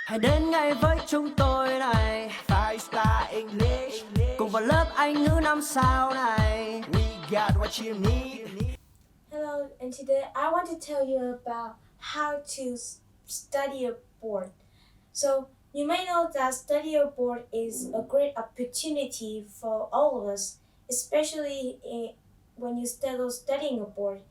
Hãy đến ngay với chúng tôi này, 5-star English, cùng vào lớp Anh ngữ 5 sao này. We got what you need. Hello, and today I want to tell you about how to study abroad. So, you may know that study abroad is a great opportunity for all of us, especially when you start studying abroad.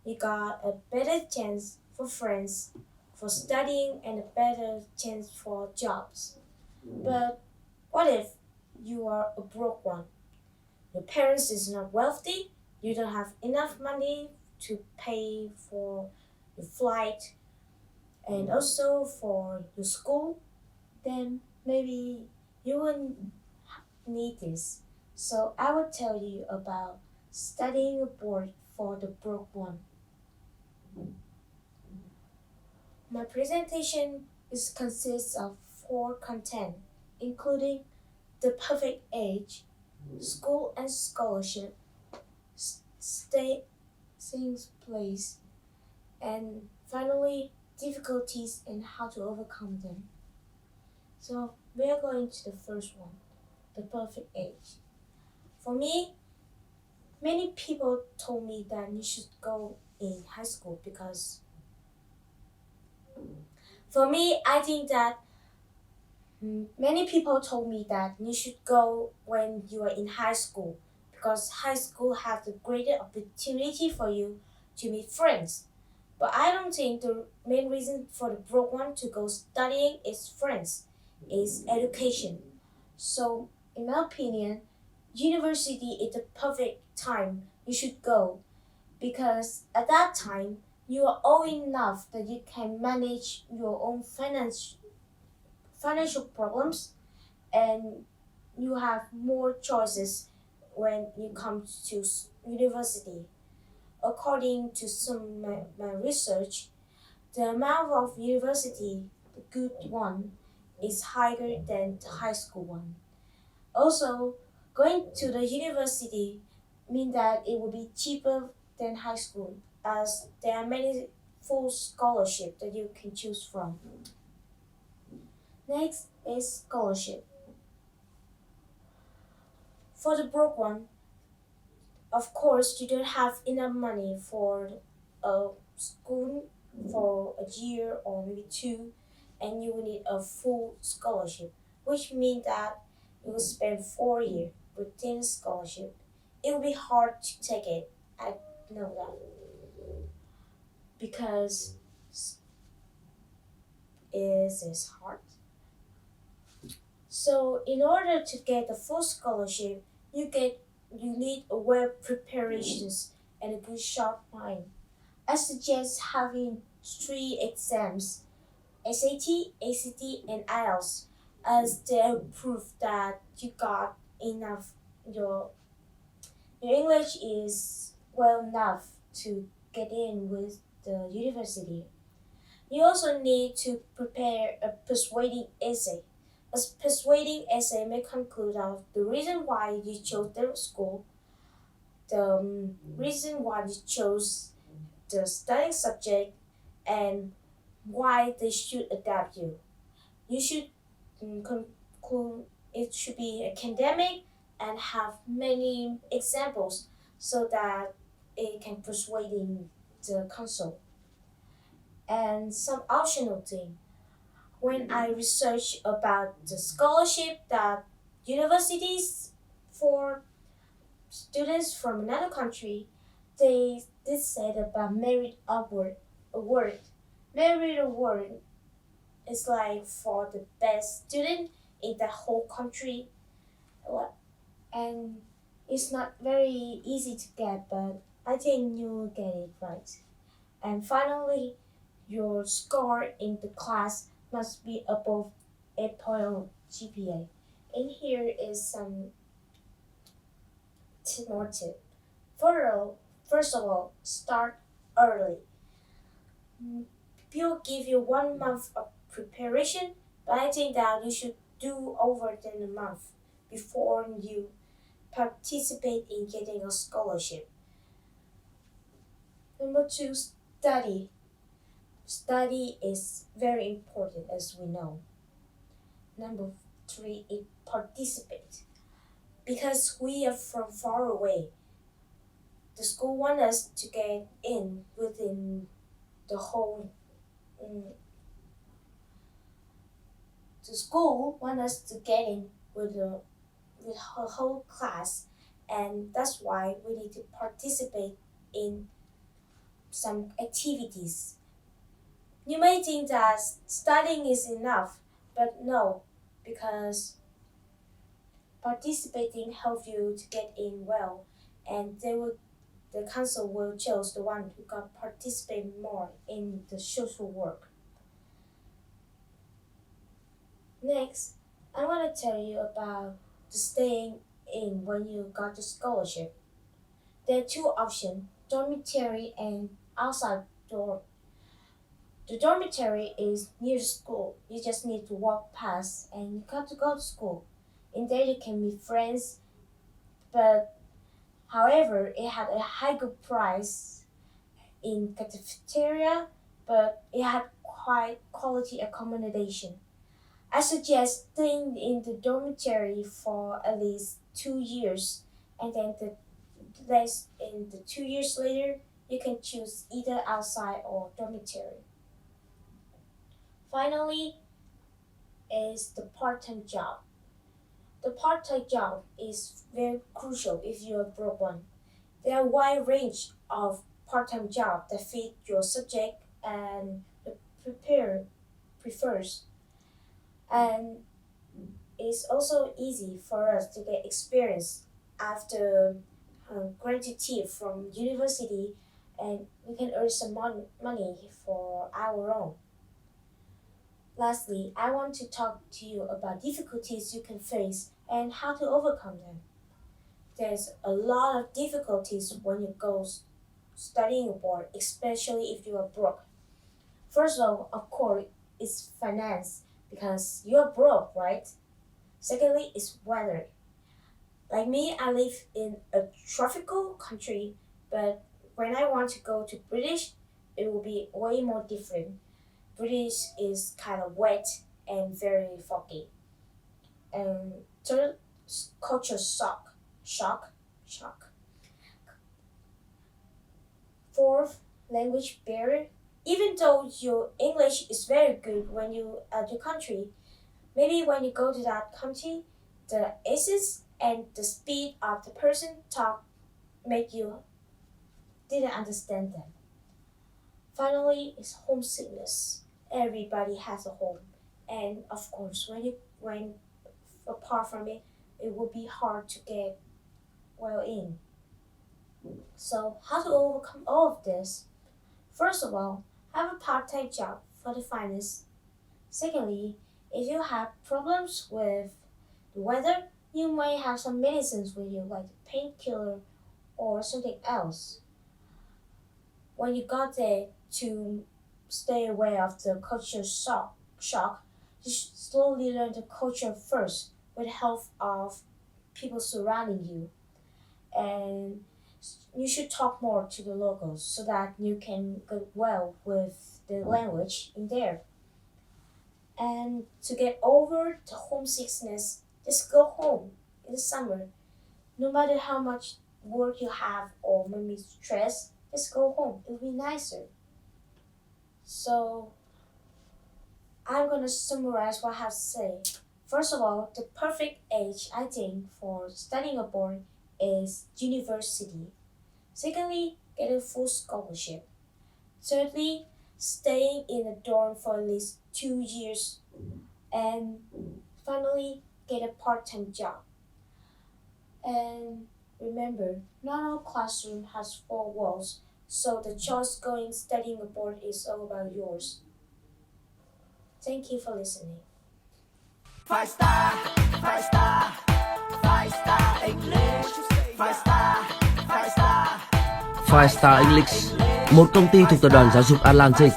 You got a better chance for friends, for studying, and a better chance for jobs. But what if you are a broke one? Your parents is not wealthy, you don't have enough money to pay for your flight and also for your school, then maybe you wouldn't need this. So I will tell you about studying abroad for the broke one. My presentation consists of 4 content, including the perfect age, school and scholarship, staying place, and finally difficulties and how to overcome them. So we are going to the first one, the perfect age. For me, many people told me that you should go in high school because for me, I think that many people told me that you should go when you are in high school because high school has a greater opportunity for you to meet friends. But I don't think the main reason for the broke one to go studying is friends, is education. So, in my opinion, university is the perfect time you should go because at that time you are old enough that you can manage your own financial problems and you have more choices when you come to university. According to my research, the amount of university, the good one, is higher than the high school one. Also, going to the university means that it will be cheaper than high school as there are many full scholarship that you can choose from. Next is scholarship. For the broke one, of course, you don't have enough money for a school for a year or maybe 2, and you will need a full scholarship, which means that you will spend 4 years within scholarship. It will be hard to take it. I know that because it is hard. So, in order to get the full scholarship, you need a well preparations and a good sharp mind. I suggest having 3 exams, SAT, ACT, and IELTS, as they prove that you got enough. Your English is well enough to get in with the university. You also need to prepare a persuading essay. A persuading essay may conclude of the reason why you chose the school, the reason why you chose the studying subject, and why they should adapt you. You should conclude it should be academic and have many examples so that it can persuade in the council. And some optional thing. When I research about the scholarship that universities for students from another country, they said about merit award. Merit award is like for the best student in the whole country, and it's not very easy to get, but I think you'll get it right. And finally, your score in the class must be above 8.0 GPA. In here is some more tip. First of all, start early. We'll give you 1 month of preparation, but I think that you should do over than a month before you participate in getting a scholarship. Number 2, study. Study is very important as we know. Number 3 is participate. Because we are from far away, the school wants us to get in within the whole. The school wants us to get in with her whole class, and that's why we need to participate in some activities. You may think that studying is enough, but no, because participating helps you to get in well, and the council will choose the one who can participate more in the social work. Next, I want to tell you about the staying in when you got the scholarship. There are two options, dormitory and outside dorm. The dormitory is near the school. You just need to walk past and you got to go to school. In there you can meet friends, but however, it had a higher price in cafeteria, but it had quite quality accommodation. I suggest staying in the dormitory for at least 2 years, and then in the 2 years later, you can choose either outside or dormitory. Finally, is the part-time job. The part-time job is very crucial if you're a broke one. There are a wide range of part-time jobs that fit your subject and the preparer prefers. And it's also easy for us to get experience after graduate from university, and we can earn some money for our own. Lastly, I want to talk to you about difficulties you can face and how to overcome them. There's a lot of difficulties when you go studying abroad, especially if you are broke. First of course, is finance because you're broke, right? Secondly, is weather. Like me, I live in a tropical country, but when I want to go to British, it will be way more different. British is kind of wet and very foggy. And third, culture shock. Fourth, language barrier. Even though your English is very good when you at your country, maybe when you go to that country, the accents and the speed of the person talk make you didn't understand them. Finally, is homesickness. Everybody has a home, and of course, when apart from it, it will be hard to get well in. So, how to overcome all of this? First of all, have a part-time job for the finance. Secondly, if you have problems with the weather, you may have some medicines with you, like a painkiller or something else. When you got there to stay away of the culture shock, you should slowly learn the culture first with the help of people surrounding you. And you should talk more to the locals so that you can get well with the language in there. And to get over the homesickness, just go home in the summer. No matter how much work you have or maybe stress, just go home. It will be nicer. So I'm gonna summarize what I have to say. First of all, the perfect age I think for studying abroad is university. Secondly, get a full scholarship. Thirdly, staying in a dorm for at least 2 years. And finally, get a part-time job. And remember, not all classroom has four walls, so the choice going studying abroad is all about yours. Thank you for listening. 5 star, 5 star, 5 star English. 5 star, 5 star. 5 Star English, một công ty thuộc tập đoàn giáo dục Atlantic